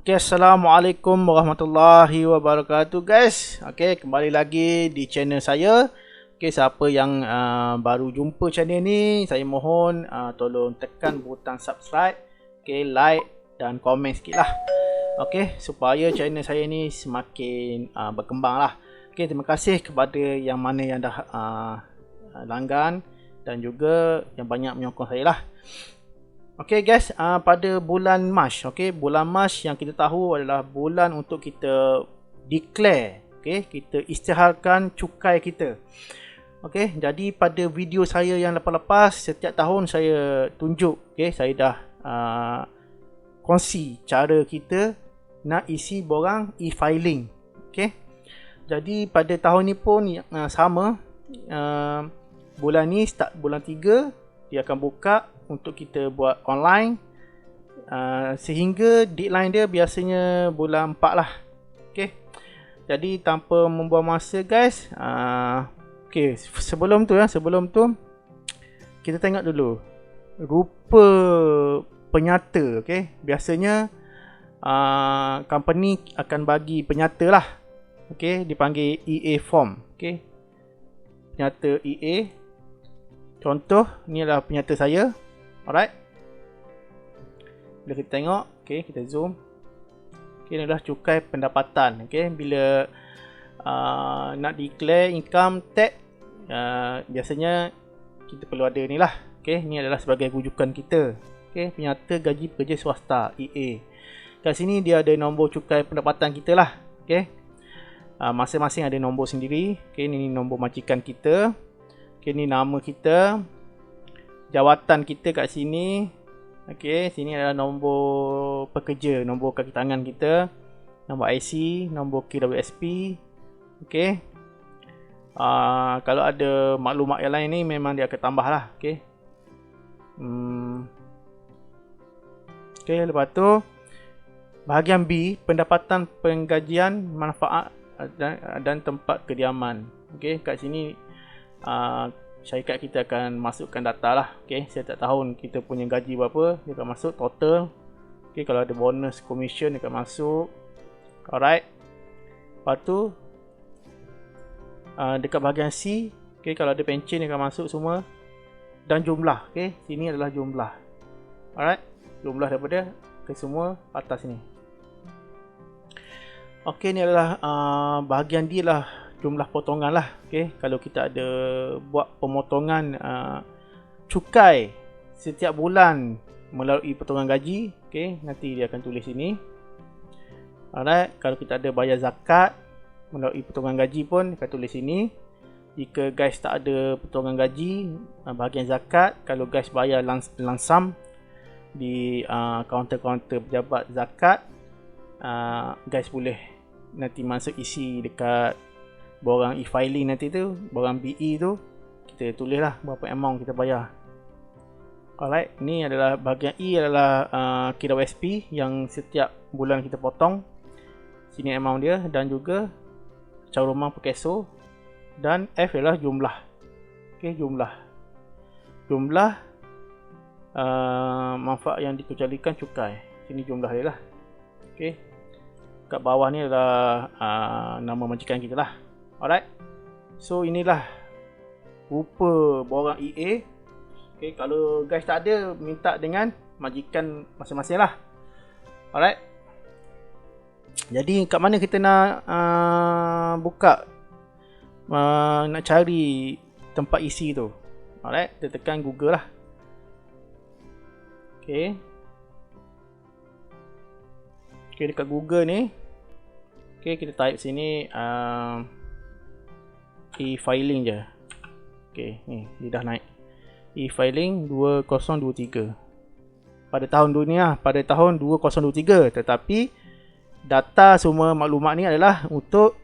Okay, Assalamualaikum warahmatullahi wabarakatuh guys. Okay, kembali lagi di channel saya. Okay, siapa yang baru jumpa channel ni, saya mohon tolong tekan butang subscribe, okay, like dan komen sikit lah. Okay, supaya channel saya ni semakin berkembang lah. Okay, terima kasih kepada yang mana yang dah langgan dan juga yang banyak menyokong saya lah. Okay guys, pada bulan Mac, okay, bulan Mac yang kita tahu adalah bulan untuk kita declare, okay, kita isytiharkan cukai kita. Okay, jadi pada video saya yang lepas-lepas, setiap tahun saya tunjuk, okay, saya dah kongsi cara kita nak isi borang e-filing. Okay, jadi pada tahun ni pun sama, bulan ni start bulan 3 dia akan buka untuk kita buat online, sehingga deadline dia biasanya bulan 4 lah. Okay, jadi tanpa membuang masa guys, okay, sebelum tu kita tengok dulu rupa penyata. Okay, biasanya company akan bagi penyata lah, okay, dipanggil EA form. Okay, penyata EA, contoh ni adalah penyata saya. Alright, bila kita tengok, okay, kita zoom. Okay, ini adalah cukai pendapatan. Okay, bila nak declare income tax, biasanya kita perlu ada ni lah. Okay, ni adalah sebagai rujukan kita. Okay, penyata gaji pekerja swasta EA. Kat sini dia ada nombor cukai pendapatan kita lah. Okay, masing-masing ada nombor sendiri. Okay, ni nombor majikan kita. Okay, ni nama kita, jawatan kita kat sini. Okey, sini adalah nombor pekerja, nombor kaki tangan kita, nombor IC, nombor KWSP. Okey. Kalau ada maklumat yang lain ni memang dia akan tambah lah. Okey. Okey, lepas tu bahagian B, pendapatan penggajian manfaat dan tempat kediaman. Okey, kat sini syarikat kita akan masukkan data lah. Okay, setiap tahun kita punya gaji berapa, dia akan masuk total. Okay, kalau ada bonus commission dia akan masuk. Alright, lepas tu dekat bahagian C, okay, kalau ada pencen dia akan masuk semua. Dan jumlah, okay, sini adalah jumlah. Alright, jumlah daripada ke semua atas ni. Okay, ni adalah bahagian D lah, jumlah potongan lah. Okay, kalau kita ada buat pemotongan cukai setiap bulan melalui potongan gaji, okay, nanti dia akan tulis sini. Alright, kalau kita ada bayar zakat melalui potongan gaji pun dia akan tulis sini. Jika guys tak ada potongan gaji bahagian zakat, kalau guys bayar langsam di kaunter-kaunter pejabat zakat, guys boleh nanti masuk isi dekat borang e-filing nanti tu, borang BE tu, kita tulis lah berapa amount kita bayar. Alright, ni adalah bahagian E adalah KWSP yang setiap bulan kita potong. Sini amount dia, dan juga caur rumah per keso. Dan F adalah jumlah. Okay, jumlah manfaat yang dikecualikan cukai. Sini jumlah dia lah. Okay, kat bawah ni adalah nama majikan kita lah. Alright, so inilah rupa borang EA. Okay, kalau guys tak ada, minta dengan majikan masing-masing lah. Alright, jadi kat mana kita nak buka, nak cari tempat isi tu. Alright, kita tekan Google lah. Okay, dekat Google ni, okay, kita type sini e-filing je. Okay, ni dia dah naik e-filing 2023 pada tahun dunia, pada tahun 2023. Tetapi data semua maklumat ni adalah untuk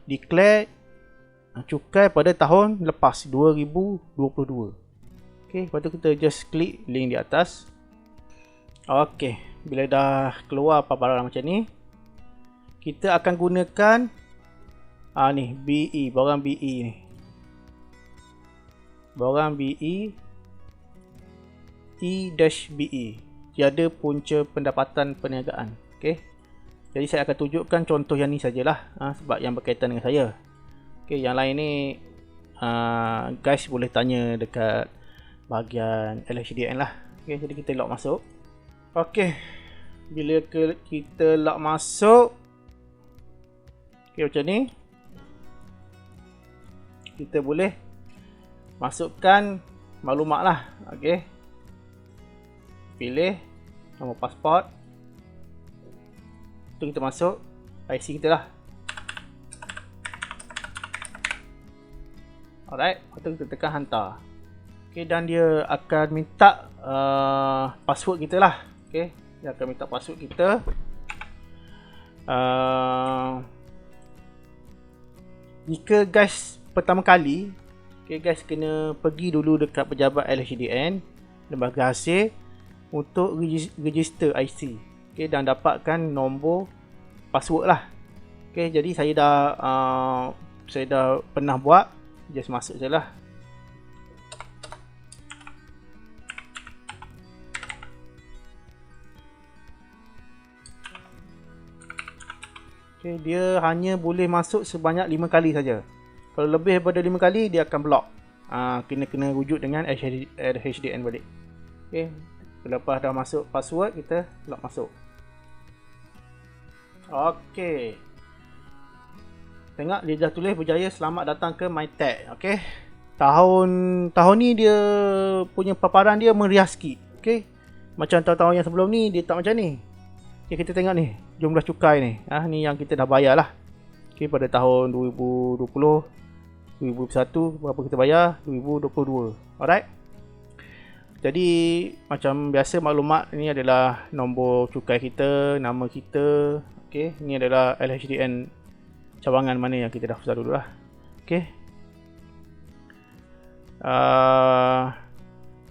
declare cukai pada tahun lepas 2022. Okay, lepas tu kita just klik link di atas. Okay, bila dah keluar paparan macam ni, kita akan gunakan ni BE, borang BE ni. Borang BE E-BE, tiada punca pendapatan perniagaan. Okey. Jadi saya akan tunjukkan contoh yang ni sajalah, sebab yang berkaitan dengan saya. Okey, yang lain ni guys boleh tanya dekat bahagian LHDN lah. Okey, jadi kita lock masuk. Okey. Bila kita lock masuk, okey macam ni. Kita boleh masukkan maklumat lah. Okey. Pilih nombor pasport. Tu kita masuk IC kita lah. Alright, lepas tu kita tekan hantar. Okay, dan dia akan minta password kita lah. Okay, dia akan minta password kita. Jika guys pertama kali, okay, guys kena pergi dulu dekat pejabat LHDN Lembaga Hasil untuk register IC. Okay, dan dapatkan nombor password lah. Okay, jadi saya dah pernah buat. Just masuk je lah. Okay, dia hanya boleh masuk sebanyak 5 kali saja. Kalau lebih daripada 5 kali, dia akan block. Kena rujuk dengan LHDN balik. Okay, lepas dah masuk password, kita lock masuk. Okay. Tengok dia dah tulis berjaya selamat datang ke MyTech. Okey. Tahun ni dia punya paparan dia meriah sikit. Okey. Macam tahun-tahun yang sebelum ni dia tak macam ni. Okey, kita tengok ni jumlah cukai ni. Ni yang kita dah bayar lah. Okey, pada tahun 2020, 2021 berapa kita bayar? 2022. Alright. Jadi macam biasa maklumat ni adalah nombor cukai kita, nama kita. Okey, ni adalah LHDN cawangan mana yang kita daftar dulu lah. Okay.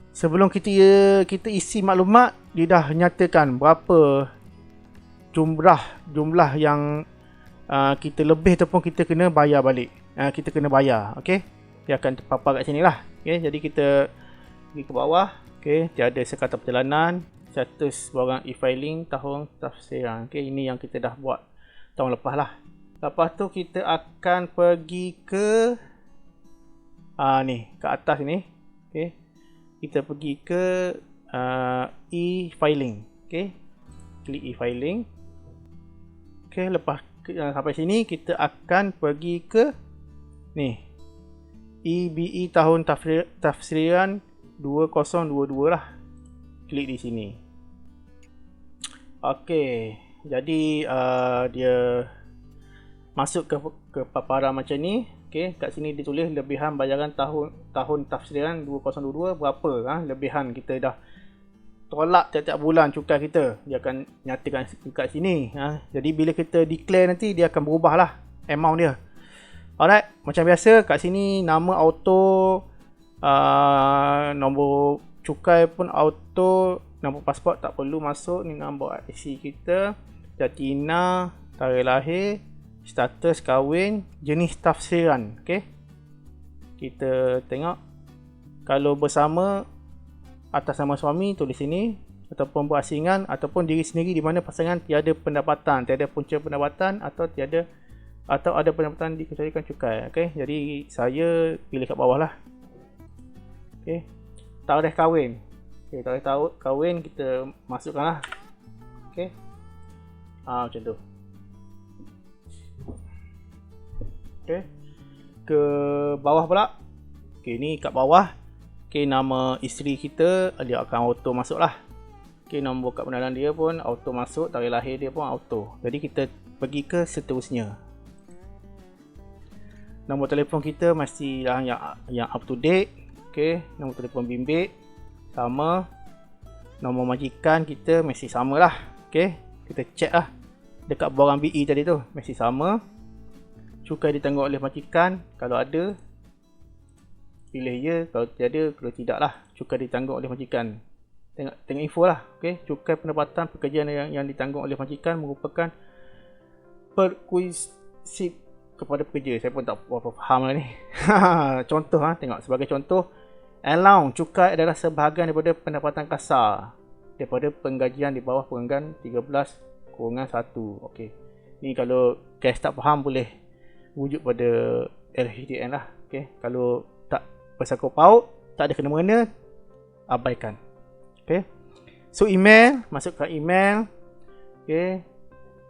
Sebelum kita isi maklumat, dia dah nyatakan berapa jumlah yang kita lebih ataupun kita kena bayar balik. Kita kena bayar. Okay. Dia akan terpapar kat sini lah. Okay. Jadi kita pergi ke bawah. Okay. Tiada sekata perjalanan, status barang e-filing, tahun tafsiran. Okay. Ini yang kita dah buat tahun lepas lah. Lepas tu kita akan pergi ke ni, ke atas ni. Okey. Kita pergi ke e-filing. Okey. Klik e-filing. Okey, lepas sampai sini kita akan pergi ke ni. EBE tahun tafsiran 2022 lah. Klik di sini. Okey. Jadi dia masuk ke paparan macam ni. Okey, kat sini ditulis lebihan bayaran tahun tafsiran 2022 berapa. Lebihan kita dah tolak tiap-tiap bulan cukai kita. Dia akan nyatakan kat sini. Jadi bila kita declare nanti dia akan berubah lah amount dia. Alright, macam biasa kat sini nama auto, nombor cukai pun auto, nombor pasport tak perlu masuk. Ni nombor IC kita, jatina, tarikh lahir, status kahwin, jenis tafsiran. Okey. Kita tengok kalau bersama atas nama suami tulis sini, ataupun berasingan ataupun diri sendiri di mana pasangan tiada pendapatan, tiada punca pendapatan atau ada pendapatan dikecualikan cukai. Okey. Jadi saya pilih kat bawah lah. Okey. Tarikh kahwin. Okey, tarikh kahwin kita masukkanlah. Okey. Macam tu. Okay. Ke bawah pula. Okay, ni kat bawah. Okay, nama isteri kita dia akan auto masuk lah. Okay, nombor kad pengenalan dia pun auto masuk, tarikh lahir dia pun auto. Jadi kita pergi ke seterusnya. Nombor telefon kita masih yang up to date. Okay, nombor telefon bimbit sama. Nombor majikan kita masih sama lah. Okay, kita check lah dekat borang BE tadi tu masih sama. Cukai ditanggung oleh majikan, kalau ada pilih ya, kalau tiada, kalau tidak lah cukai ditanggung oleh majikan. Tengok info lah. Okay. Cukai pendapatan pekerjaan yang ditanggung oleh majikan merupakan perkuisif kepada pekerja. Saya pun tak apa faham lah ni. Contoh tengok sebagai contoh, allowance cukai adalah sebahagian daripada pendapatan kasar daripada penggajian di bawah perenggan 13 kurungan 1. Okey. Ni kalau guys tak faham boleh rujuk pada LHDN lah. Okey. Kalau tak bersangkut paut, tak ada kena-mengena, abaikan. Okey. So email, masukkan email. Okey.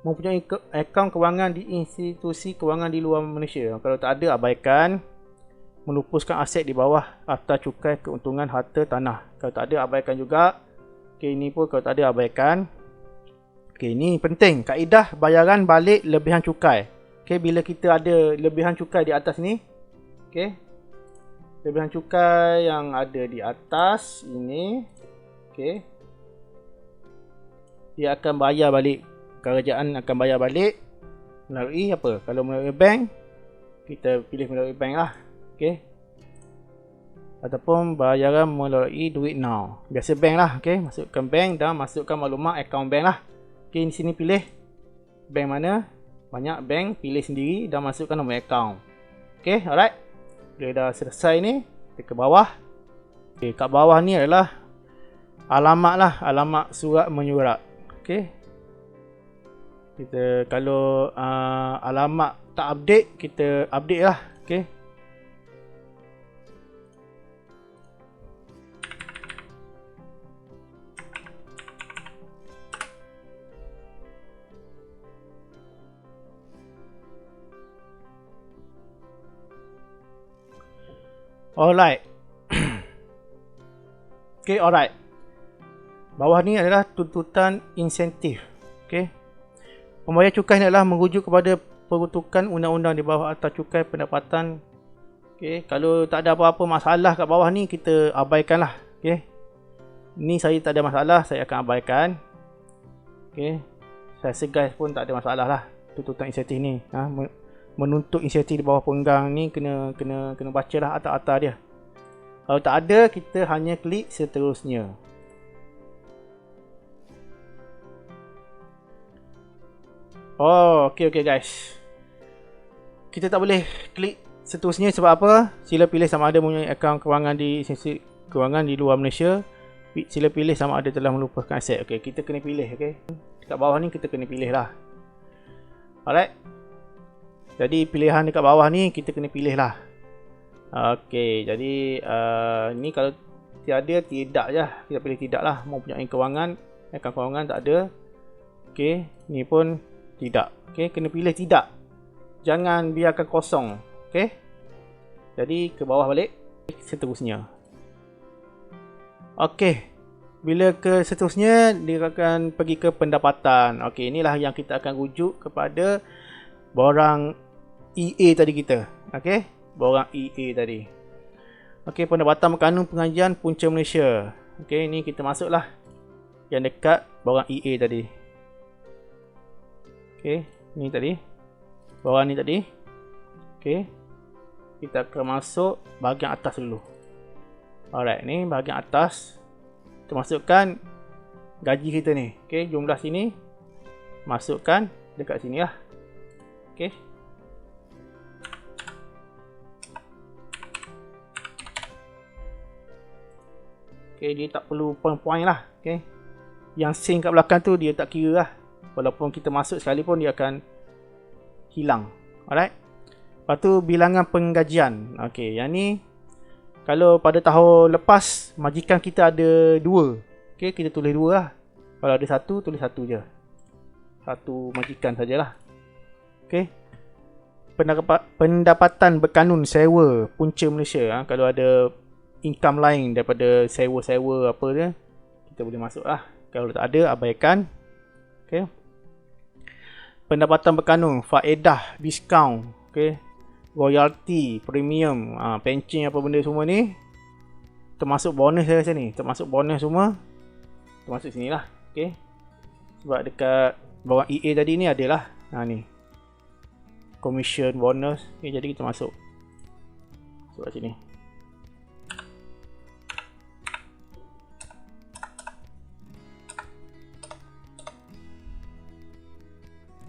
Mempunyai akaun kewangan di institusi kewangan di luar Malaysia. Kalau tak ada, abaikan. Melupuskan aset di bawah daftar cukai keuntungan harta tanah. Kalau tak ada, abaikan juga. Okey, ini pun kalau tak ada, abaikan. Okey, ini penting. Kaedah bayaran balik lebihan cukai. Okey, bila kita ada lebihan cukai di atas ni. Okey. Lebihan cukai yang ada di atas ini. Okey. Dia akan bayar balik. Kerajaan akan bayar balik melalui apa? Kalau melalui bank, kita pilih melalui bank lah. Okey. Ataupun bayaran melalui duit now. Biasa bank lah. Okey. Masukkan bank dan masukkan maklumat akaun bank lah. Okey, di sini pilih bank mana. Banyak bank, pilih sendiri dan masukkan nombor akaun. Okey, alright. Bila dah selesai ni, kita ke bawah. Okey, kat bawah ni adalah alamat lah. Alamat surat menyurat. Okey. Kita kalau alamat tak update, kita update lah. Okey. Alright. Okay, alright. Bawah ni adalah tuntutan insentif. Okay. Pembayar cukai ni adalah merujuk kepada peruntukan undang-undang di bawah Akta Cukai Pendapatan. Okay. Kalau tak ada apa-apa masalah kat bawah ni, kita abaikan lah. Okay. Ni saya tak ada masalah, saya akan abaikan. Okay. Saya rasa guys pun tak ada masalah lah. Tuntutan insentif ni. Menuntut insentif di bawah penggang ni kena baca lah atas-atas dia. Kalau tak ada, kita hanya klik seterusnya. Oh, okey guys. Kita tak boleh klik seterusnya sebab apa? Sila pilih sama ada mempunyai akaun kewangan di institusi kewangan di luar Malaysia. Sila pilih sama ada telah melupaskan aset. Okey, kita kena pilih. Okey, dekat bawah ni kita kena pilih lah. Alright. Jadi pilihan dekat bawah ni kita kena pilih lah. Okey, jadi ni kalau tiada, tidak je. Kita pilih tidak lah. Mempunyai kewangan, akaun kewangan tak ada. Okey, ni pun tidak. Okey, kena pilih tidak. Jangan biarkan kosong. Okey. Jadi ke bawah balik. Seterusnya. Okey. Bila ke seterusnya, dia akan pergi ke pendapatan. Okey, inilah yang kita akan rujuk kepada borang EA tadi kita. Okey, borang EA tadi. Okey, pendapatan berkanun pengajian punca Malaysia. Okey, ni kita masuklah yang dekat borang EA tadi. Okey, ni tadi. Borang ni tadi. Okey. Kita akan masuk bahagian atas dulu. Alright, ni bahagian atas. Kita masukkan gaji kita ni. Okey, jumlah sini. Masukkan dekat sini lah. Okey. Okay, dia tak perlu point-point lah. Okay. Yang sing kat belakang tu dia tak kira lah. Walaupun kita masuk sekali pun dia akan hilang. Alright. Lepas tu bilangan penggajian. Okay, yang ni kalau pada tahun lepas majikan kita ada 2. Okay, kita tulis 2 lah. Kalau ada 1, tulis 1 je. 1 majikan sajalah. Okay. Pendapatan berkanun sewa punca Malaysia. Kalau ada income lain daripada sewa-sewa apa dia, kita boleh masuk lah. Kalau tak ada, abaikan. Okay. Pendapatan berkanun, faedah, diskaun, okay, royalty, premium, pencen apa benda semua ni, termasuk bonus saya rasa ni, termasuk bonus semua, termasuk sini lah. Okay. Sebab dekat borang EA tadi ni adalah ni commission, bonus. Okay, jadi kita masuk sebab sini.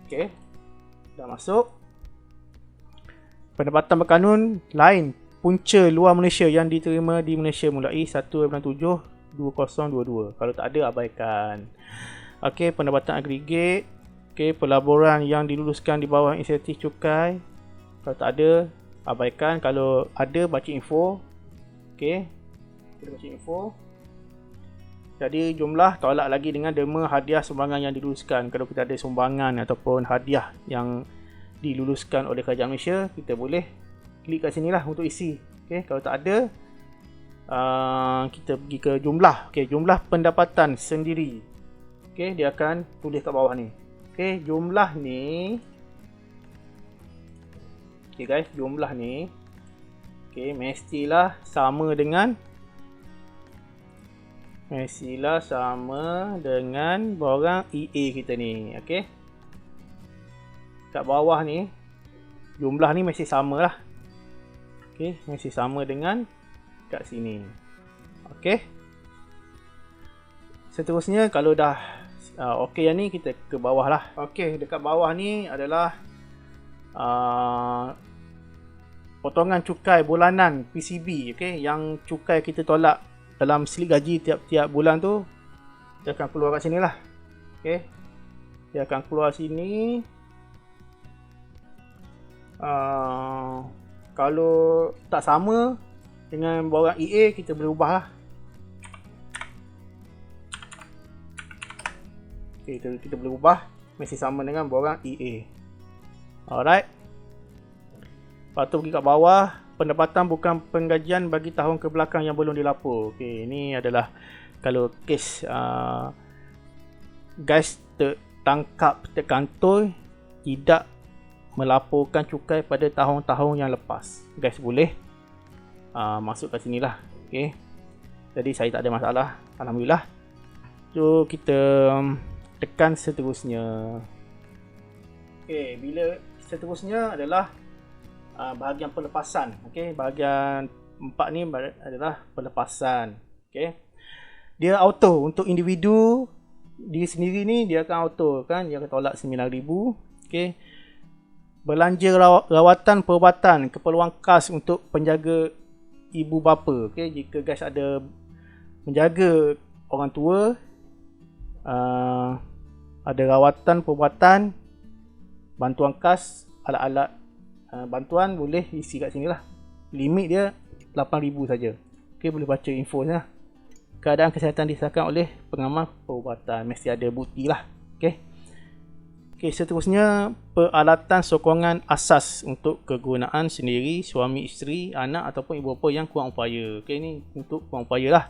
Okay, dah masuk. Pendapatan berkanun lain punca luar Malaysia yang diterima di Malaysia mulai 1/7/2022. Kalau tak ada, abaikan. Okay, pendapatan agregat Okey, pelaburan yang diluluskan di bawah insentif cukai. Kalau tak ada, abaikan. Kalau ada, baca info. Okey, kita baca info. Jadi jumlah tolak lagi dengan derma hadiah sumbangan yang diluluskan. Kalau kita ada sumbangan ataupun hadiah yang diluluskan oleh kerajaan Malaysia, kita boleh klik kat sini lah untuk isi. Okay, kalau tak ada, kita pergi ke jumlah. Okay, jumlah pendapatan sendiri. Okay, dia akan tulis kat bawah ni. Okay, jumlah ni. Okay guys, jumlah ni. Okay, mestilah sama dengan borang EA kita ni. Okey. Kat bawah ni jumlah ni mesti samalah. Okey, mesti sama dengan kat sini. Okey. Seterusnya kalau dah okey yang ni, kita ke bawah lah. Okey, dekat bawah ni adalah potongan cukai bulanan PCB. Okey, yang cukai kita tolak dalam slip gaji tiap-tiap bulan tu, dia akan keluar kat sini lah. Okay, dia akan keluar sini. Kalau tak sama dengan borang EA, kita boleh ubah lah. Okay, kita boleh ubah mesti sama dengan borang EA. Alright. Lepas tu pergi kat bawah, pendapatan bukan penggajian bagi tahun kebelakang yang belum dilapor. Okey, ini adalah kalau kes guys terkantor tidak melaporkan cukai pada tahun-tahun yang lepas. Guys boleh masuk kat sini lah. Okey. Jadi saya tak ada masalah, alhamdulillah. So kita tekan seterusnya. Okey, bila seterusnya adalah bahagian pelepasan. Okey, bahagian 4 ni adalah pelepasan. Okey. Dia auto untuk individu diri sendiri ni, dia akan auto kan, dia akan tolak 9,000. Okey. Belanja rawatan perubatan, keperluan khas untuk penjaga ibu bapa. Okey, jika guys ada menjaga orang tua, ada rawatan perubatan, bantuan khas, alat-alat bantuan, boleh isi kat sini lah. Limit dia 8,000 saja. Okey, boleh baca info ni lah. Keadaan kesihatan disahkan oleh pengamal perubatan. Mesti ada bukti lah. Okey. Okey, seterusnya peralatan sokongan asas untuk kegunaan sendiri, suami isteri, anak ataupun ibu bapa yang kurang upaya. Okey, ni untuk kurang upaya lah.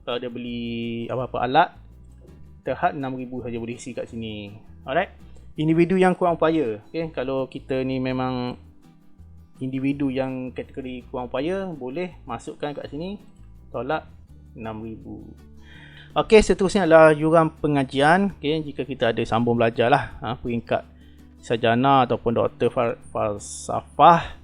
Kalau dia beli apa-apa alat, terhad 6,000 saja boleh isi kat sini. Alright. Individu yang kurang upaya. Okey, kalau kita ni memang individu yang kategori kurang upaya, boleh masukkan kat sini, tolak 6,000. Okey, seterusnya adalah yuran pengajian. Okey, jika kita ada sambung belajar lah, peringkat sarjana ataupun doktor falsafah,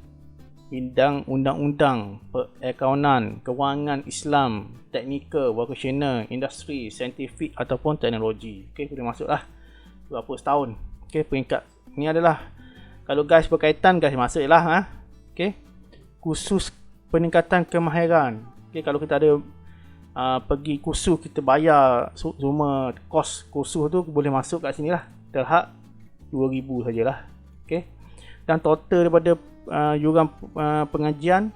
bidang undang-undang, perakaunan, kewangan Islam, teknikal, vocational, industri, saintifik ataupun teknologi. Okey, boleh masuk lah berapa setahun. Okey, peringkat ni adalah kalau guys berkaitan, guys masuk je lah. Okey, kursus peningkatan kemahiran. Okey, kalau kita ada pergi kursus, kita bayar semua kos kursus tu, boleh masuk kat sini lah. Terhad 2,000 sajalah. Okey, dan total daripada yuran pengajian,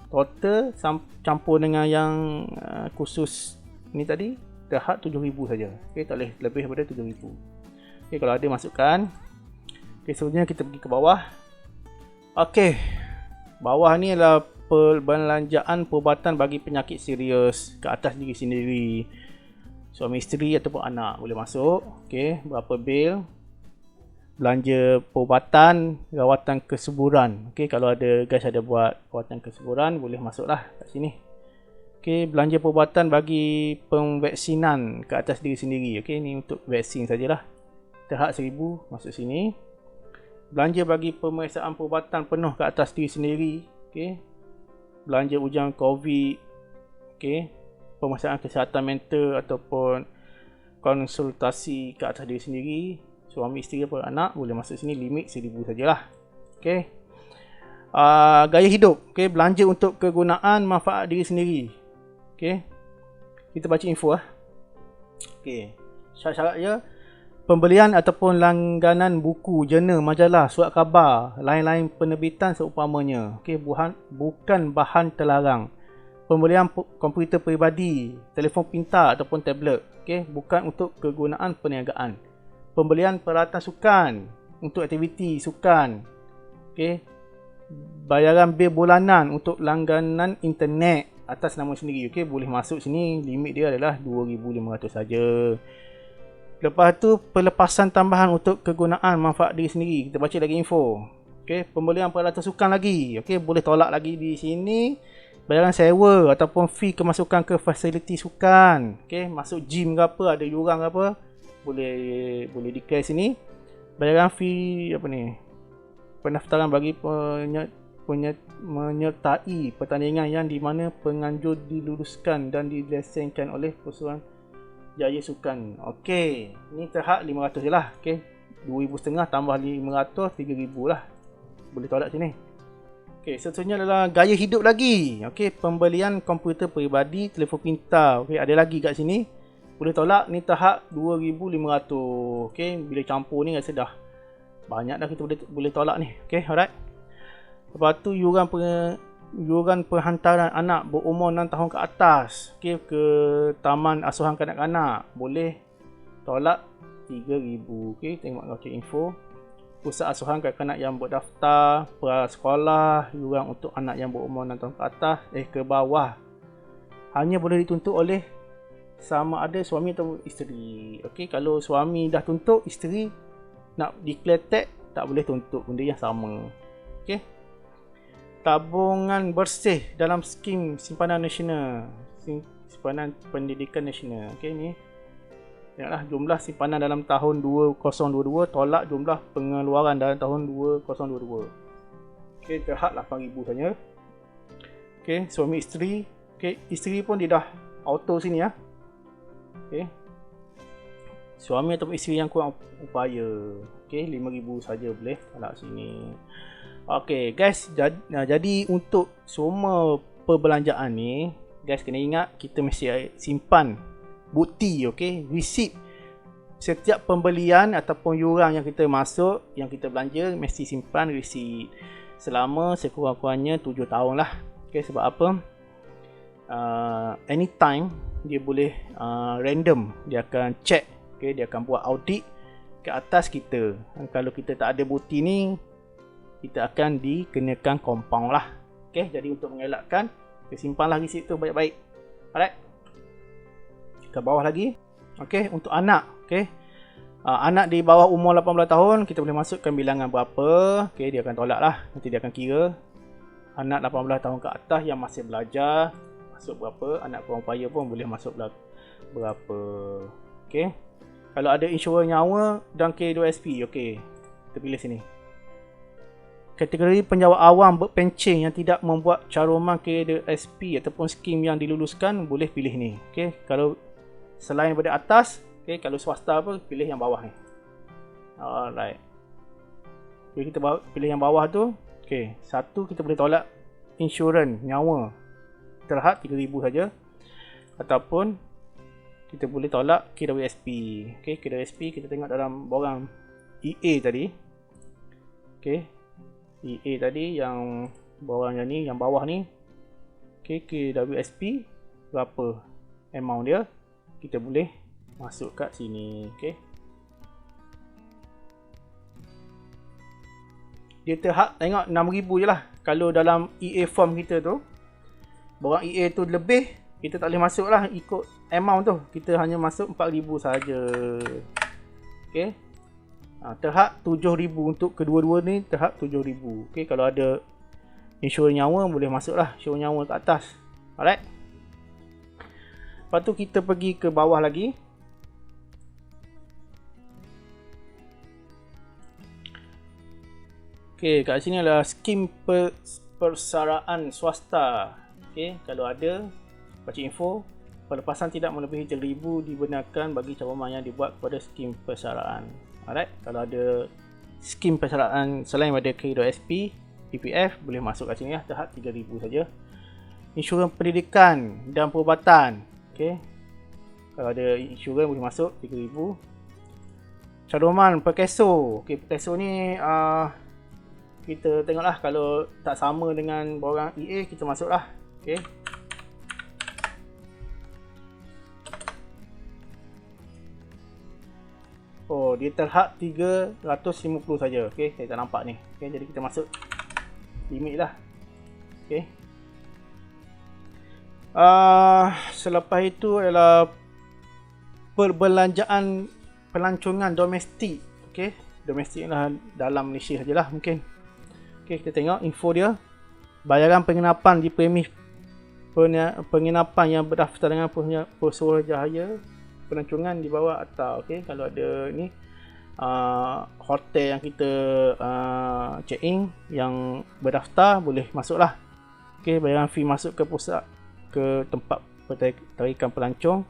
total campur dengan yang kursus ni tadi, terhad 7,000 saja. Okey, tak boleh lebih daripada 7,000. Okey, kalau ada masukkan. Okey, seterusnya kita pergi ke bawah. Okey, bawah ni adalah perbelanjaan perubatan bagi penyakit serius ke atas diri sendiri, suami isteri ataupun anak boleh masuk. Okey, berapa bil belanja perubatan, rawatan kesuburan. Okey, kalau ada guys ada buat rawatan kesuburan, boleh masuklah kat sini. Okey, belanja perubatan bagi pemvaksinan ke atas diri sendiri. Okey, ni untuk vaksin sajalah. Terhad 1,000 masuk sini. Belanja bagi pemeriksaan perubatan penuh ke atas diri sendiri. Okey, belanja ujian COVID. Okey, pemeriksaan kesihatan mental ataupun konsultasi ke atas diri sendiri, suami isteri atau anak, boleh masuk sini. Limit 1,000 sajalah. Okey, gaya hidup. Okey, belanja untuk kegunaan manfaat diri sendiri. Okey, kita baca info lah. Okey, syarat-syarat dia Pembelian ataupun langganan buku, jurnal, majalah, surat khabar, lain-lain penerbitan seumpamanya. Okey, bukan bahan terlarang. Pembelian komputer peribadi, telefon pintar ataupun tablet. Okey, bukan untuk kegunaan perniagaan. Pembelian peralatan sukan untuk aktiviti sukan. Okey, bayaran bil bulanan untuk langganan internet atas nama sendiri. Okey, boleh masuk sini. Limit dia adalah 2,500 saja. Lepas tu pelepasan tambahan untuk kegunaan manfaat diri sendiri. Kita baca lagi info. Okey, pembelian peralatan sukan lagi. Okey, boleh tolak lagi di sini. Bayaran sewa ataupun fee kemasukan ke fasiliti sukan. Okey, masuk gym ke apa, ada yuran ke apa, boleh declare sini. Bayaran fee apa ni? Pendaftaran bagi menyertai pertandingan yang di mana penganjur diluluskan dan dilesenkan oleh Persatuan Jaya Sukan. Okey, ni terhad 500 je lah. Okey, 2,500 tambah 500, 3,000 lah. Boleh tolak sini. Okey, seterusnya adalah gaya hidup lagi. Okey, pembelian komputer peribadi, telefon pintar. Okey, ada lagi kat sini. Boleh tolak, ni tahap 2,500. Okey, bila campur ni rasa dah banyak dah, kita boleh tolak ni. Okey, alright. Lepas tu yuran perhantaran anak berumur 6 tahun ke atas, okey, ke taman asuhan kanak-kanak, boleh tolak 3,000. Okey, tengok baca info. Pusat asuhan kanak-kanak yang berdaftar, prasekolah, yuran untuk anak yang berumur 6 tahun ke atas ke bawah hanya boleh dituntut oleh sama ada suami atau isteri. Okey, kalau suami dah tuntut, isteri nak declare tax tak boleh tuntut, benda yang sama. Okey. Tabungan bersih dalam skim simpanan nasional, simpanan pendidikan nasional. Okey, ni tengoklah jumlah simpanan dalam tahun 2022 tolak jumlah pengeluaran dalam tahun 2022. Okey, terhad 8,000 saja. Okey, suami isteri. Okey, isteri pun dia dah auto sini ya. Okey. Suami atau isteri yang kurang upaya. Okey, 5,000 saja boleh tolak sini. Okey guys, jadi untuk semua perbelanjaan ni, guys kena ingat kita mesti simpan bukti, okey, receipt setiap pembelian ataupun yuran yang kita masuk, yang kita belanja, mesti simpan receipt selama sekurang-kurangnya 7 tahun lah. Okey, sebab apa? Anytime dia boleh random, dia akan check, okey, dia akan buat audit ke atas kita. Kalau kita tak ada bukti ni, kita akan dikenakan compound lah. Okey, jadi untuk mengelakkan, kita simpanlah resit tu baik-baik. Alright. Ke bawah lagi. Okey, untuk anak, okey. Anak di bawah umur 18 tahun, kita boleh masukkan bilangan berapa. Okey, dia akan tolak lah. Nanti dia akan kira. Anak 18 tahun ke atas yang masih belajar, masuk berapa. Anak kurang upaya pun boleh masuk berapa. Okey. Kalau ada insurans nyawa dan K2SP, okey, kita pilih sini. Kategori penjawat awam berpencen yang tidak membuat caruman K2SP ataupun skim yang diluluskan, boleh pilih ni. Okey, kalau selain daripada atas, okey, kalau swasta apa, pilih yang bawah ni. Alright. Jadi kita pilih yang bawah tu. Okey, satu kita boleh tolak insurans nyawa terhad 3,000 saja, ataupun kita boleh tolak KWSP. Okey, KWSP kita tengok dalam borang EA tadi. Okey, EA tadi yang borang yang ni, yang bawah ni. Okey, KWSP berapa amount dia, kita boleh masuk kat sini. Okey, dia terhad tengok 6,000 je lah. Kalau dalam EA form kita tu, borang EA tu lebih, kita tak boleh masuk lah ikut amount tu. Kita hanya masuk 4,000 saja. Okey, terhad 7,000 untuk kedua-dua ni, terhad 7,000. Okey, kalau ada insurans nyawa boleh masuk lah insurans nyawa kat atas. Alright. Lepas tu kita pergi ke bawah lagi. Okey, kat sini adalah skim persaraan swasta. Okey, kalau ada, baca info. Pelepasan tidak melebihi 3,000 dibenarkan bagi cawangan yang dibuat kepada skim persaraan. Alright, kalau ada skim persaraan selain daripada K2SP, PPF, boleh masuk kat sini lah, terhad 3,000 saja. Insurans pendidikan dan perubatan. Okey, kalau ada insurans boleh masuk 3,000. caduman per keso. Okey, per keso ni kita tengoklah, kalau tak sama dengan borang EA kita masuklah. Okey. Oh, dia terhad 350 saja. Okey, saya tak nampak ni. Okey, jadi kita masuk limit lah. Okey. Selepas itu adalah perbelanjaan pelancongan domestik. Okey, domestik lah dalam Malaysia sajalah mungkin. Okey, kita tengok info dia. Bayaran penginapan di premis penginapan yang berdaftar dengan Pesuruhjaya pelancongan di bawah atas. Okey, kalau ada ni hotel yang kita check in yang berdaftar boleh masuklah. Okey, bayaran fee masuk ke pusat ke tempat tarikan pelancong.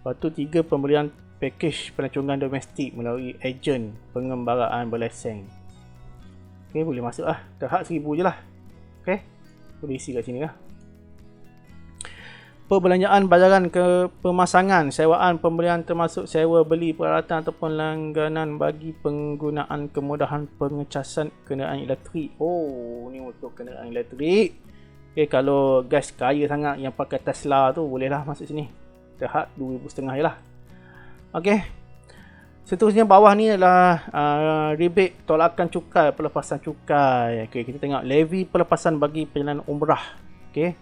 Lepas tu 3 pembelian pakej pelancongan domestik melalui ejen pengembaraan berlesen. Okey, boleh masuk lah. Terhad 1000 je lah. Okey, boleh isi kat sini lah. Perbelanjaan bayaran ke pemasangan, sewaan pembelian termasuk sewa beli peralatan ataupun langganan bagi penggunaan kemudahan pengecasan kenderaan elektrik. Oh, ni untuk kenderaan elektrik. Okey, kalau guys kaya sangat yang pakai Tesla tu bolehlah masuk sini. Terhad 2,500 je lah. Okey. Seterusnya bawah ni adalah rebate tolakan cukai, pelepasan cukai. Okey, kita tengok levy pelepasan bagi perjalanan umrah. Okey.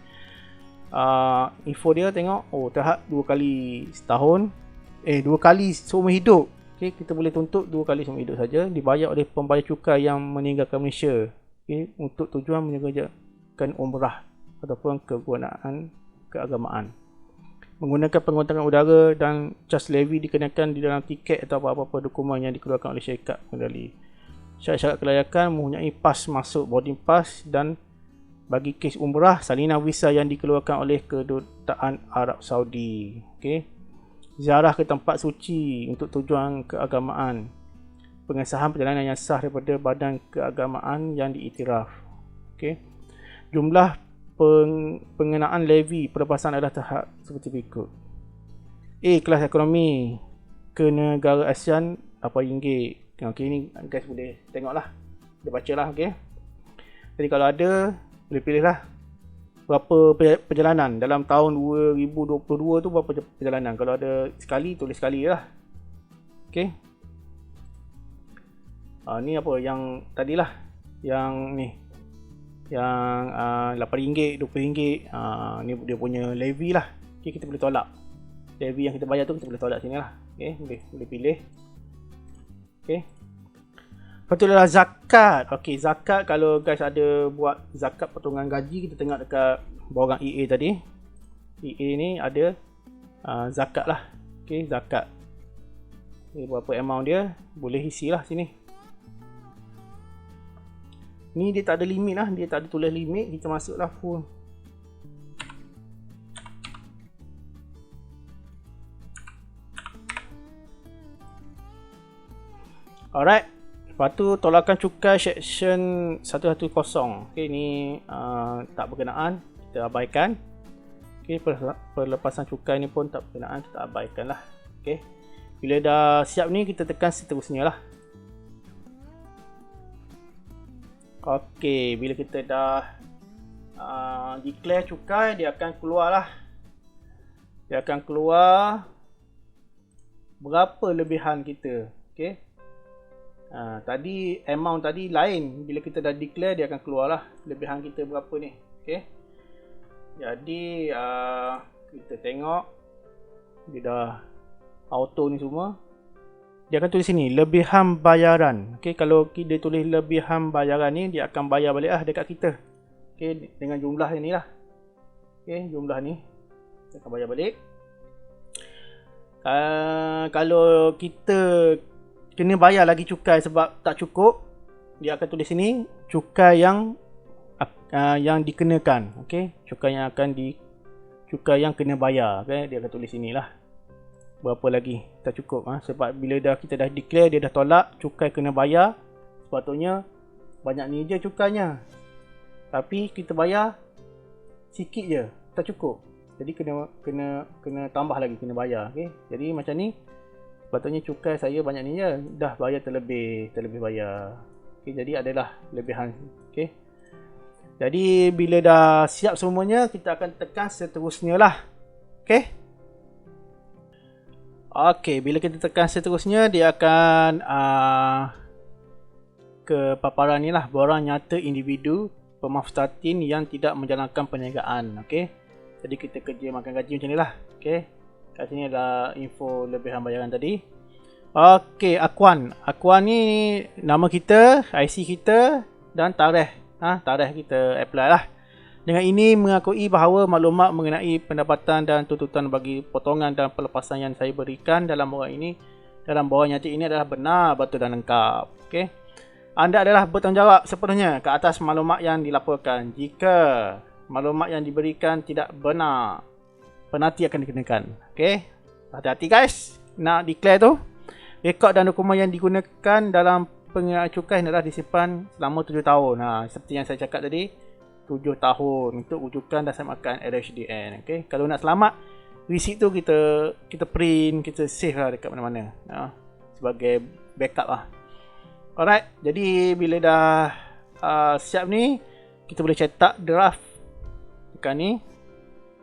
Info dia tengok, oh terhad 2 kali setahun. 2 kali seumur hidup. Okey, kita boleh tuntut 2 kali seumur hidup saja, dibayar oleh pembayar cukai yang meninggalkan Malaysia. Okey, untuk tujuan menyerjakan umrah ataupun kegunaan keagamaan. Menggunakan pengangkutan udara dan cas levy dikenakan di dalam tiket atau apa-apa dokumen yang dikeluarkan oleh syarikat pengendali. Syarat-syarat kelayakan mempunyai pas masuk, boarding pass, dan bagi kes umrah salinan visa yang dikeluarkan oleh Kedutaan Arab Saudi. Okey. Ziarah ke tempat suci untuk tujuan keagamaan. Pengesahan perjalanan yang sah daripada badan keagamaan yang diiktiraf. Okey. Jumlah pengenaan levy pelepasan adalah terhad seperti berikut. Kelas ekonomi ke negara ASEAN RM8. Okey, ni guys boleh tengoklah. Dia bacalah, okey. Jadi kalau ada boleh pilihlah berapa perjalanan dalam tahun 2022 tu, berapa perjalanan. Kalau ada sekali, tulis sekali lah. Okey. Ni apa yang tadilah, yang ni, yang RM8, RM20. Ni dia punya levy lah. Okay, kita boleh tolak. Levy yang kita bayar tu kita boleh tolak sini lah. Okay, boleh pilih. Okay. Lepas tu adalah zakat. Okay, zakat kalau guys ada buat zakat potongan gaji, kita tengok dekat borang EA tadi. EA ni ada zakat lah. Okay, zakat. Okay, berapa amount dia, boleh isi lah sini. Ni dia tak ada limit lah, dia tak ada tulis limit, kita masuklah full. Alright, lepas tu tolakan cukai section 110. Okay, ni tak berkenaan, kita abaikan. Okay, perlepasan cukai ni pun tak berkenaan, kita abaikan lah. Okay, bila dah siap ni kita tekan seterusnya lah. Okey, bila kita dah declare cukai, dia akan keluar lah. Dia akan keluar berapa lebihan kita. Okey. Tadi amount tadi lain. Bila kita dah declare, dia akan keluar lah lebihan kita berapa ni. Okey. Jadi kita tengok dia dah auto ni semua. Dia akan tulis sini lebihan bayaran. Okey, kalau dia tulis lebihan bayaran ni, dia akan bayar balik lah dekat kita. Okey, dengan jumlah ni lah. Okey, jumlah ni dia akan bayar balik. Kalau kita kena bayar lagi cukai sebab tak cukup, dia akan tulis sini cukai yang dikenakan. Okey, cukai yang kena bayar. Okey, dia akan tulis sinilah. Berapa lagi tak cukup, sebab bila kita dah declare, dia dah tolak cukai kena bayar, sepatutnya banyak ni je cukainya, tapi kita bayar sikit je, tak cukup, jadi kena tambah lagi, kena bayar. Okay? Jadi macam ni Patutnya cukai saya banyak ni je, dah bayar terlebih bayar. Okay, jadi adalah lebihan. Okay. Jadi bila dah siap semuanya, kita akan tekan seterusnya lah. Okay. Okay, bila kita tekan seterusnya, dia akan ke paparan ni lah, borang nyata individu pemaftatin yang tidak menjalankan perniagaan. Okay. Jadi kita kerja makan gaji macam ni lah. Okay. Kat sini adalah info lebihan bayaran tadi. Okay, Akuan. Akuan ni nama kita, IC kita dan tarikh. Tarikh kita apply lah. Dengan ini mengakui bahawa maklumat mengenai pendapatan dan tuntutan bagi potongan dan pelepasan yang saya berikan dalam borang nyata ini adalah benar, betul dan lengkap. Okay. Anda adalah bertanggungjawab sepenuhnya ke atas maklumat yang dilaporkan. Jika maklumat yang diberikan tidak benar, penalti akan dikenakan. Okay. Hati-hati guys. Nak declare tu. Rekod dan dokumen yang digunakan dalam pengenaan cukai adalah disimpan selama 7 tahun. Seperti yang saya cakap tadi, 7 tahun untuk rujukan dasar makan LHDN. Okay. Kalau nak selamat, receipt tu kita print, kita save lah dekat mana-mana. Sebagai backup lah. Alright. Jadi bila dah siap ni, kita boleh cetak draft dekat ni.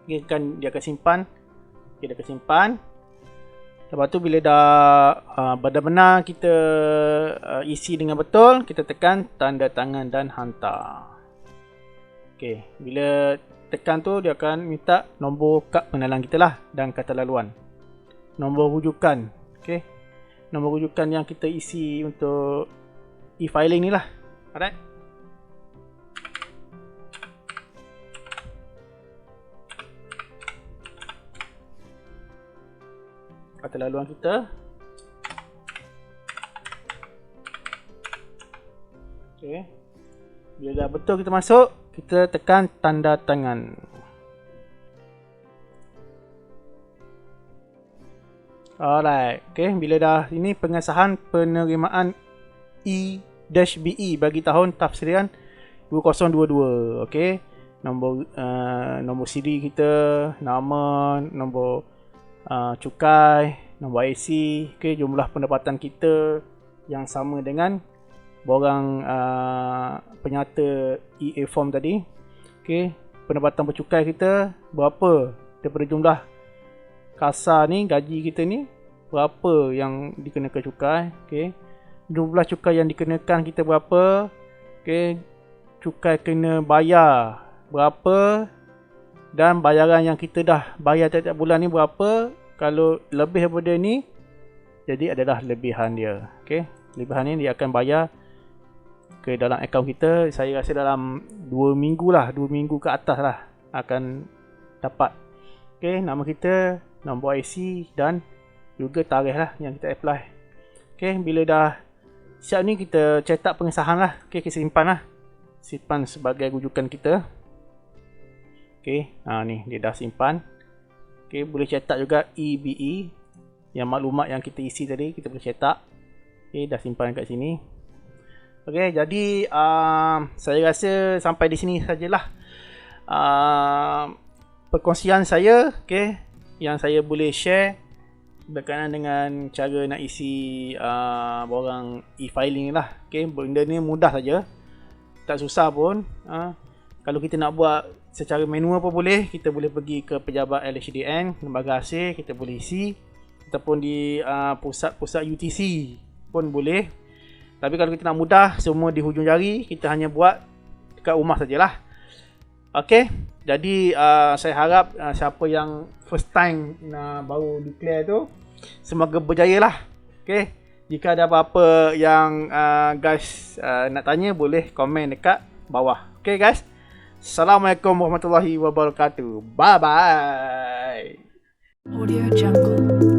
Dia akan simpan. Dia akan simpan. Lepas tu bila dah benar-benar kita isi dengan betul, kita tekan tanda tangan dan hantar. Okey, bila tekan tu dia akan minta nombor kad pengenalan kita lah dan kata laluan. Nombor rujukan. Okey. Nombor rujukan yang kita isi untuk e-filing ni lah. Alright. Kata laluan kita. Okay. Bila dah betul kita masuk, kita tekan tanda tangan. Alright. Okay. Bila dah ini pengesahan penerimaan E-BE bagi tahun tafsiran 2022. Okay. Nombor siri kita, nama, nombor cukai, nombor IC, okay, jumlah pendapatan kita yang sama dengan borang penyata EA form tadi. Okay, pendapatan bercukai kita berapa daripada jumlah kasar ni, gaji kita ni berapa yang dikenakan cukai. Okay, jumlah cukai yang dikenakan kita berapa. Okay, cukai kena bayar berapa. Dan bayaran yang kita dah bayar tiap-tiap bulan ni berapa. Kalau lebih daripada ni, jadi adalah lebihan dia. Okay. Lebihan ni dia akan bayar ke dalam akaun kita. Saya rasa dalam 2 minggu lah. 2 minggu ke atas lah akan dapat. Okay. Nama kita, nombor IC dan juga tarikh lah yang kita apply. Okay. Bila dah siap ni, kita cetak pengesahan lah. Okay. Kita simpan lah. Simpan sebagai rujukan kita. Okay, ni dia dah simpan. Okay, boleh cetak juga EBE yang maklumat yang kita isi tadi, kita boleh cetak. Okay, dah simpan kat sini. Okay, jadi saya rasa sampai di sini sajalah perkongsian saya. Okay, yang saya boleh share berkenaan dengan cara nak isi borang e-filing ni lah. Okay, benda ni mudah saja, tak susah pun. Kalau kita nak buat secara manual pun boleh. Kita boleh pergi ke pejabat LHDN, lembaga hasil, kita boleh isi. Ataupun di pusat-pusat UTC pun boleh. Tapi kalau kita nak mudah, semua di hujung jari, kita hanya buat dekat rumah sajalah. Okay, jadi saya harap siapa yang first time baru declare tu, semoga berjaya lah. Okay, jika ada apa-apa yang guys nak tanya, boleh komen dekat bawah. Okay guys, Assalamualaikum warahmatullahi wabarakatuh. Bye bye. Audio Jungle.